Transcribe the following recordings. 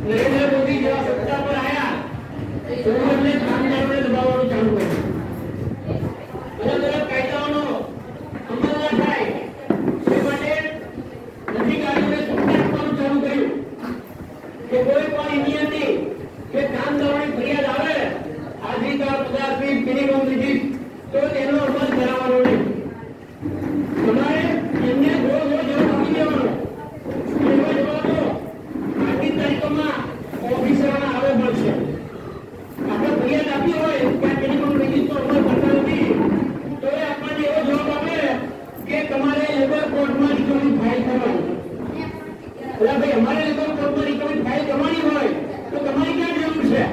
નરેન્દ્ર મોદી જેવા સત્તા પર આયા તો એમને કામદારોને દબાવવાનું ચાલુ કર્યું. અલગ અલગ કાયદાઓનો અમલ ન થાય એ માટે અધિકારીઓને સત્તા આપવાનું ચાલુ કર્યું કે કોઈ પણ નિયતિ કે કામદારોની ફરિયાદ આવે અધિકાર પદાર્થની મિનિમમ લીધી તો તેનો અમલ કરાવવાનો નહીં. તમારે એમને રોજ જવાબ આપી દેવાનો. એવો જવાબો આજની તારીખોમાં ઓફિસરોના આવે મળશે. આપણે ફરિયાદ આપી હોય કે આ મિનિમમ લીધી તો અમલ કરતા નથી તો એ આપણને એવો જવાબ આપે કે તમારે લેબર કોર્ટમાં રિકવરી ફાઇલ કરવાની. એટલે ભાઈ અમારે લેબર કોર્ટમાં રિકવરી ફાઇલ કરવાની હોય તો તમારી ક્યાં જરૂર છે?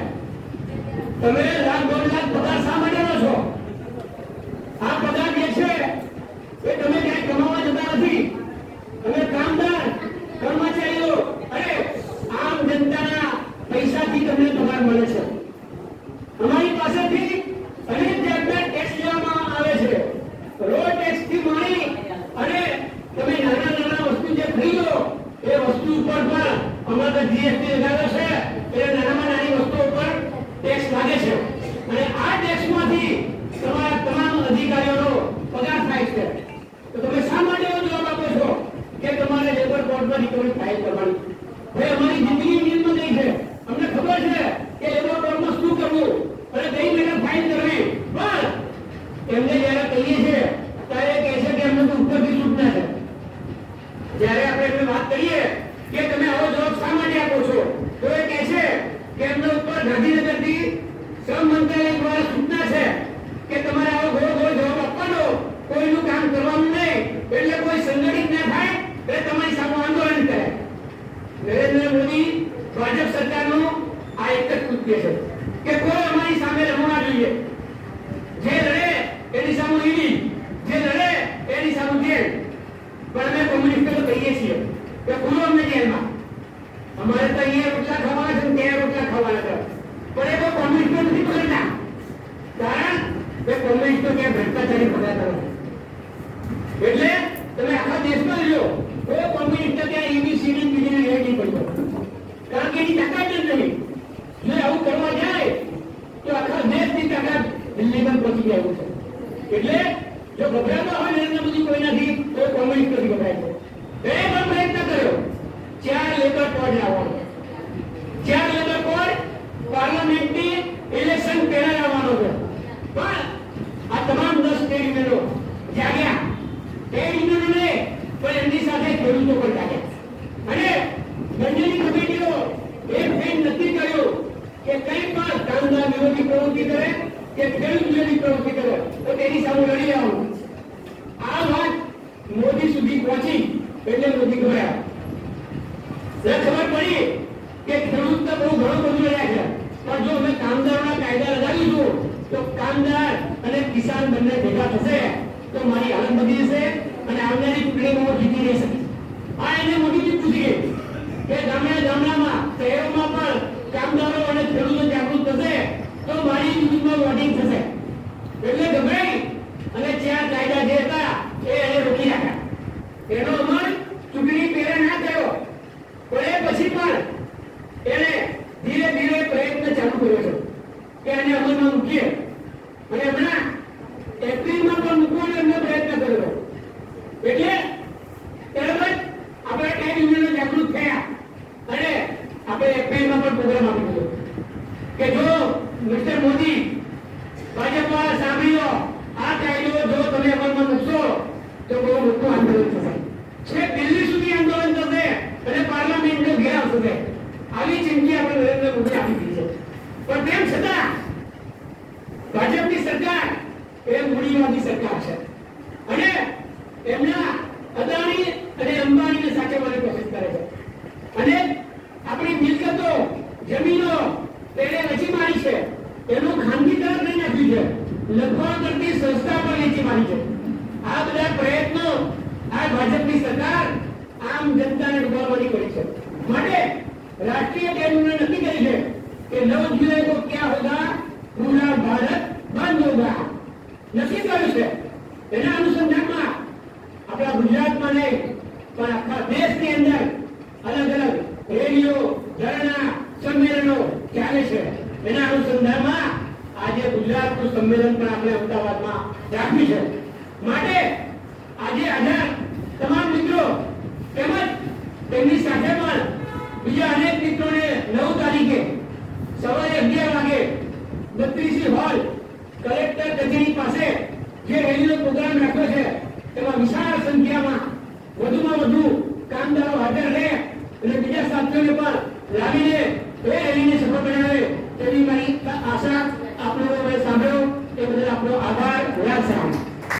તમે લાખ 2 લાખ પગાર શા માટે લો છો? આ પગાર જે છે એ તમે ક્યાંય કમાવા જતા નથી. તમે કામદાર કર્મચારીઓ અરે આમ જનતાના પૈસાથી તમને પગાર મળે છે. અમારી પાસેથી અનેક જાતના ટેક્સ લેવામાં આવે છે. રોડ ટેક્સ થી માંડી અને તમે નાના નાના વસ્તુ જે ખરીદો એ વસ્તુ ઉપર પણ અમારે જીએસટી લગાવે છે. એટલે નાનામાં નાની વસ્તુઓ પર ટેક્સ લાગે છે અને આ ટેક્સમાંથી તમારા તમામ અધિકારીઓનો પગાર થાય છે. તો તમે શા માટે એવો જવાબ આપો છો કે તમારે લેબર કોર્ટમાં રિકવરી ફાઇલ કરવાની? ભાઈ અમારી જિંદગી નિયમમાં ગઈ છે. અમને ખબર છે કે લેબર કોર્ટમાં શું કરવું અને કઈ રીતે ફાઇલ કરવી. પણ એમને જ્યારે કહીએ છીએ ત્યારે કહે છે કે એમને તો ઉપરથી છૂટના છે. જ્યારે આપણે એમને વાત કરીએ કે તમે આવો જવાબ શા માટે આપો છો તો એ કહે છે કે એમના ઉપર ગાંધીનગરથી શ્રમ મંત્રાલય દ્વારા સૂચના છે કે તમારે આવો ગોળ જવાબ આપવાનો, કોઈનું કામ કરવાનું નહીં, એટલે કોઈ સંગઠિત ના થાય એટલે તમારી સામે આંદોલન કરે. નરેન્દ્ર મોદી ભાજપ સરકારનું આ એક જ કૃત્ય છે કે કોઈ અમારી સામે રમવા જોઈએ. જે લડે એની સામે ઈડી, જે લડે એની સામે જેલ. પણ અમે કોમ્યુનિસ્ટો તો કહીએ છીએ કે ખુલ્લો અમને જેલમાં. અમારે તો અહીંયા રોટલા ખાવાના છે, ત્યાં રોટલા ખાવાના છે. પણ એ કોઈ કોમ્યુનિસ્ટો નથી પકડતા. કારણ કે કોમ્યુનિસ્ટો ક્યાં ભ્રષ્ટાચારી પકડાતા નથી. એટલે તમે આખા દેશમાં લો કોઈ કોમ્યુનિસ્ટ ત્યાં એબીસીડી પીડીને રેડ નહીં પડતો. કારણ કે એની તાકાત જ નહીં. જો આવું કરવા જાય તો આખા દેશની તાકાત દિલ્હી પર પહોંચી જાય એવું છે. એટલે જો ગભરાતા હોય નરેન્દ્ર મોદી કોઈનાથી તો કોમ્યુનિસ્ટ નથી ગભરાય છે. એ પણ પ્રયત્ન કર્યો 4 લેબર કોડ લાવવાનો. 4 લેબર કોડ પાર્લામેન્ટની ઇલેક્શન પહેલા લાવવાનો છે. પણ આ તમામ 10 ટ્રેડ યુનિયનો જાગ્યા. ટ્રેડ યુનિયનોને પણ એમની સાથે ખેડૂતો પણ જાગ્યા. અને બંનેની કમિટીઓ એક ફેન નક્કી કર્યું કે કંઈ પણ કામદાર વિરોધી પ્રવૃત્તિ કરે કે ખેડૂત વિરોધી પ્રવૃત્તિ કરે તો તેની સામે લડી આવવાનું. આ વાત મોદી સુધી પહોંચી એટલે મોદી ગભરાયા. ખબર પડી કે ખેડૂત તો બહુ ઘણું બધું રહ્યા છે પણ જો અમે કામદારોના કાયદા લગાવીશું તો કામદાર અને કિસાન બંને ભેગા થશે તો મારી હાલત બદલી જશે અને આવનારી ચૂંટણીમાં જીતી રહી શકે. આ એને મોદીજી પૂછી ગઈ કે ગામડામાં શહેરોમાં પણ કામદારો અને ખેડૂતો જાગૃત થશે તો મારી ચૂંટણીમાં વોટિંગ થશે. એટલે ગભરાઈ અને 4 કાયદા જે હતા એ એને રોકી રાખ્યા. એનો અમલ ચૂંટણી પહેલા ના થયો પણ એ પછી પણ એને ધીરે ધીરે પ્રયત્ન ચાલુ કર્યો છે કે આને અમલમાં મૂકીએ. અને હમણાં એપ્રિલમાં પણ મૂકવાનો એમને પ્રયત્ન કર્યો. એટલે ત્યારબાદ આપણે ટ્રેડ યુનિયનો જાગૃત થયા અને આપણે એપ્રિલમાં પણ પ્રોગ્રામ આપી દીધો કે જો મિસ્ટર મોદી ભાજપ વાળા સાંભળ્યો આ કાયદો જો તમે અમલમાં મૂકશો તો બહુ મોટું આંદોલન થશે. છેક દિલ્હી સુધી આંદોલન થશે અને પાર્લામેન્ટનો ઘેરાવ થશે. આવી ચીમકી આપણે નરેન્દ્ર મોદી આપી દીધી છે. પણ તેમ છતાં ભાજપની સરકાર એ મૂડીવાદી સરકાર છે અને એમના અદાણી અને અંબાણીને સાચવવાની કોશિશ કરે છે. અને આપણી મિલકતો જમીનો તેને વેચી મારી છે. એનું ખાનગીકરણ કરી નાખ્યું છે. લખવા કરતી સંસ્થા પર વેચી મારી છે. આ બધા પ્રયત્નો આ ભાજપની સરકાર આમ જનતાને ડૂબાડવાની કરી છે. માટે राष्ट्रीय कैबिनेट ने नक्की करी है कि 9 जुलाई को क्या होगा, पूरा भारत बंद होगा. नक्की કર્યું છે. એના અનુસંધાનમાં આપણા ગુજરાતમાં નહીં પણ આખા દેશની અંદર અલગ અલગ રેલીઓ, ધરણા, છે એના અનુસંધાનમાં આજે ગુજરાતનું સંમેલન પણ આપણે અમદાવાદમાં રાખ્યું છે. માટે આજે આના તમામ મિત્રો તેમજ તેમની સાથે પણ બીજા અનેક મિત્રોને 9 તારીખે સવારે 11 વાગે 32 હોલ કલેક્ટર કચેરી પાસે જે રેલીનો પ્રોગ્રામ રાખ્યો છે તેમાં વિશાળ સંખ્યામાં વધુમાં વધુ કામદારો હાજર રહે અને બીજા સાથીઓને પણ લાવીને